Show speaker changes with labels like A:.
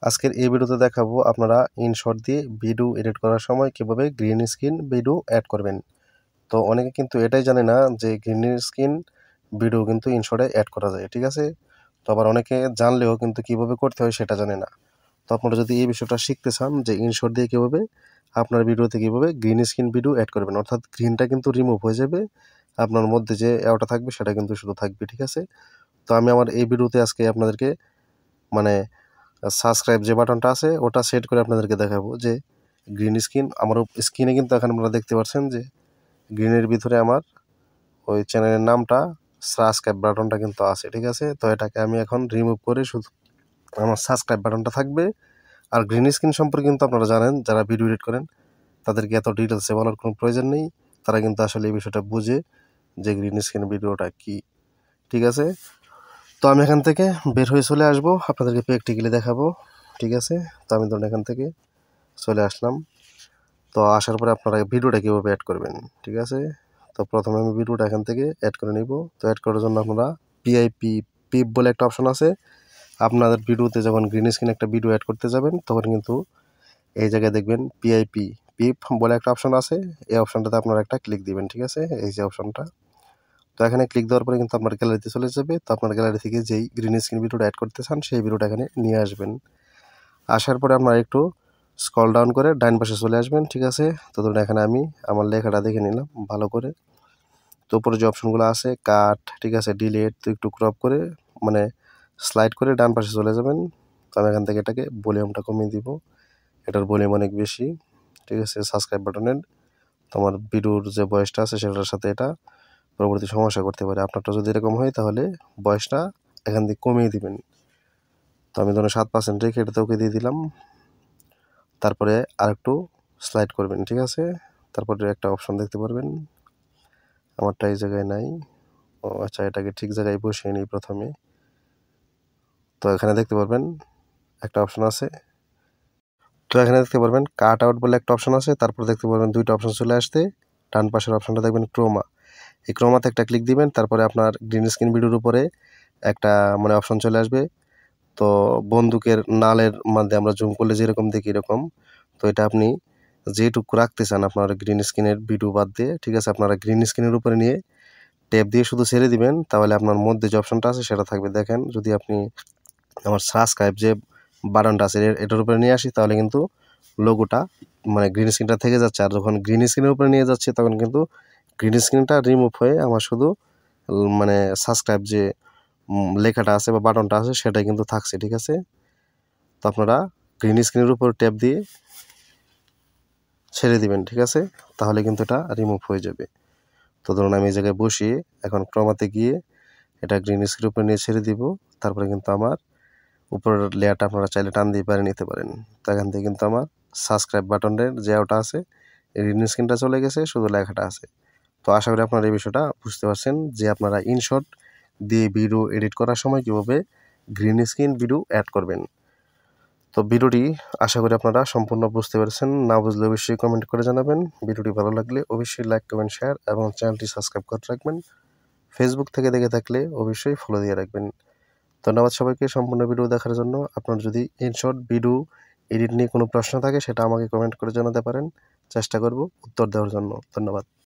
A: আজকের এই ভিডিওতে দেখাবো আপনারা ইনশট দিয়ে ভিডিও এডিট করার সময় কীভাবে গ্রিন স্ক্রিন ভিডিও অ্যাড করবেন। তো অনেকে কিন্তু এটাই জানে না যে গ্রিন স্ক্রিন ভিডিও কিন্তু ইনশটে অ্যাড করা যায়, ঠিক আছে? তো আবার অনেকে জানলেও কিন্তু কীভাবে করতে হয় সেটা জানে না। তো আপনারা যদি এই বিষয়টা শিখতে চান যে ইনশট দিয়ে কীভাবে আপনার ভিডিওতে কীভাবে গ্রিন স্ক্রিন ভিডিও অ্যাড করবেন, অর্থাৎ গ্রিনটা কিন্তু রিমুভ হয়ে যাবে, আপনার মধ্যে যে ওটা থাকবে সেটা কিন্তু শুধু থাকবে, ঠিক আছে? তো আমি আমার এই ভিডিওতে আজকে আপনাদেরকে মানে সাবস্ক্রাইব যে বাটনটা আছে ওটা সেট করে আপনাদেরকে দেখাবো যে গ্রিন স্ক্রিন আমার স্ক্রিনে কিন্তু এখন আপনারা দেখতে পাচ্ছেন যে গ্রিনের ভিতরে আমার ওই চ্যানেলের নামটা সাবস্ক্রাইব বাটনটা কিন্তু আছে, ঠিক আছে? তো এটাকে আমি এখন রিমুভ করে শুধু আমার সাবস্ক্রাইব বাটনটা থাকবে। আর গ্রিন স্ক্রিন সম্পর্কে কিন্তু আপনারা জানেন, যারা ভিডিও এডিট করেন তাদেরকে এত ডিটেলসে বলার কোনো প্রয়োজন নেই, তারা কিন্তু আসলে এই বিষয়টা বুঝে যে গ্রিন স্ক্রিন ভিডিওটা কি, ঠিক আছে? তো আমি এখান থেকে বের হয়ে চলে আসবো, আপনাদেরকে প্র্যাকটিক্যালি দেখাবো, ঠিক আছে? তো আমি ধরুন এখান থেকে চলে আসলাম। তো আসার পরে আপনারা ভিডিওটা কীভাবে অ্যাড করবেন, ঠিক আছে? তো প্রথমে আমি ভিডিওটা এখান থেকে অ্যাড করে নিব। তো অ্যাড করার জন্য আপনারা পিপ বলে একটা অপশন আছে। আপনাদের ভিডিওতে যখন গ্রিন স্ক্রিন একটা ভিডিও অ্যাড করতে যাবেন তখন কিন্তু এই জায়গায় দেখবেন পিপ বলে একটা অপশন আছে। এই অপশনটাতে আপনারা একটা ক্লিক দিবেন, ঠিক আছে? এই যে অপশনটা। তো এখানে ক্লিক দেওয়ার পরে কিন্তু আপনার গ্যালারিতে চলে যাবে। তো আপনার গ্যালারি থেকে যেই গ্রিন স্ক্রিন ভিডিওটা অ্যাড করতে চান সেই ভিডিওটা এখানে নিয়ে আসবেন। আসার পরে আপনারা একটু স্ক্রল ডাউন করে ডাইন পাশে চলে আসবেন, ঠিক আছে? তো ধরুন এখানে আমি আমার লেখাটা দেখে নিলাম ভালো করে। তো উপরে যে অপশনগুলো আছে কাট, ঠিক আছে, ডিলিট, তো একটু ক্রপ করে মানে স্লাইড করে ডান পাশে চলে যাবেন। তো আমি এখান থেকে এটাকে ভলিউমটা কমিয়ে দিব, এটার ভলিউম অনেক বেশি, ঠিক আছে? সাবস্ক্রাইব বাটনের তোমার ভিডিওর যে বয়সটা আছে সেটার সাথে এটা পরবর্তী সমস্যা করতে পারে। আপনারটা যদি এরকম হয় তাহলে বয়সটা এখান থেকে কমিয়ে দিবেন। তো আমি ধরুন 7% রেখে এটাতে ওকে দিয়ে দিলাম। তারপরে আরেকটু স্লাইড করবেন, ঠিক আছে? তারপরে একটা অপশন দেখতে পারবেন, আমারটা এই জায়গায় নাই। ও আচ্ছা, এটাকে ঠিক জায়গায় বসিয়ে নিই প্রথমে। তো এখানে দেখতে পারবেন একটা অপশন আছে। তো এখানে দেখতে পারবেন কাট আউট বলে একটা অপশন আছে। তারপর দেখতে পারবেন দুইটা অপশন চলে আসতে, ডান পাশের অপশনটা দেখবেন ক্রোমা। এই ক্রোমাতে একটা ক্লিক দিবেন, তারপরে আপনার গ্রিন স্ক্রিন ভিডিওর উপরে একটা মানে অপশন চলে আসবে। তো বন্দুকের নালের মধ্যে আমরা জুম করলে যেরকম দেখি এরকম। তো এটা আপনি যেটুকু রাখতে চান আপনার গ্রিন স্ক্রিনের ভিডিও বাদ দিয়ে, ঠিক আছে? আপনারা গ্রিন স্ক্রিনের উপরে নিয়ে ট্যাপ দিয়ে শুধু ছেড়ে দিবেন, তাহলে আপনার মধ্যে যে অপশনটা আছে সেটা থাকবে। দেখেন, যদি আপনি আমার সাবস্ক্রাইব যে বাটনটা আছে এটার উপরে নিয়ে আসি তাহলে কিন্তু লোগোটা মানে গ্রিন স্ক্রিনটা থেকে যাচ্ছে। আর যখন গ্রিন স্ক্রিনের উপরে নিয়ে যাচ্ছি তখন কিন্তু গ্রিন স্ক্রিনটা রিমুভ হয়ে আমার শুধু মানে সাবস্ক্রাইব যে লেখাটা আছে বা বাটনটা আছে সেটাই কিন্তু থাকছে, ঠিক আছে? তো আপনারা গ্রিন স্ক্রিনের উপর ট্যাপ দিয়ে ছেড়ে দিবেন, ঠিক আছে? তাহলে কিন্তু এটা রিমুভ হয়ে যাবে। তো ধরুন আমি এই জায়গায় বসিয়ে এখন ক্রমাতে গিয়ে এটা গ্রিন স্ক্রিনের উপরে নিয়ে ছেড়ে দিব। তারপরে কিন্তু আমার উপরের লেয়ারটা আপনারা চাইলে টান দিয়ে পারে নিতে পারেন। তো এখান থেকে কিন্তু আমার সাবস্ক্রাইব বাটনের যে ওটা আছে এই গ্রিন স্ক্রিনটা চলে গেছে, শুধু লেখাটা আছে। তো আশা করি আপনারা এই বিষয়টা বুঝতে পারছেন যে আপনারা ইনশট দিয়ে ভিডিও এডিট করার সময় কীভাবে গ্রিন স্ক্রিন ভিডিও অ্যাড করবেন। তো ভিডিওটি আশা করি আপনারা সম্পূর্ণ বুঝতে পেরেছেন। না বুঝলে অবশ্যই কমেন্ট করে জানাবেন। ভিডিওটি ভালো লাগলে অবশ্যই লাইক, কমেন্ট, শেয়ার এবং চ্যানেলটি সাবস্ক্রাইব করে রাখবেন। ফেসবুক থেকে দেখে থাকলে অবশ্যই ফলো দিয়ে রাখবেন। ধন্যবাদ সবাইকে সম্পূর্ণ ভিডিও দেখার জন্য। আপনার যদি ইনশট ভিডিও এডিট নিয়ে কোনো প্রশ্ন থাকে সেটা আমাকে কমেন্ট করে জানাতে পারেন। চেষ্টা করব উত্তর দেওয়ার জন্য। ধন্যবাদ।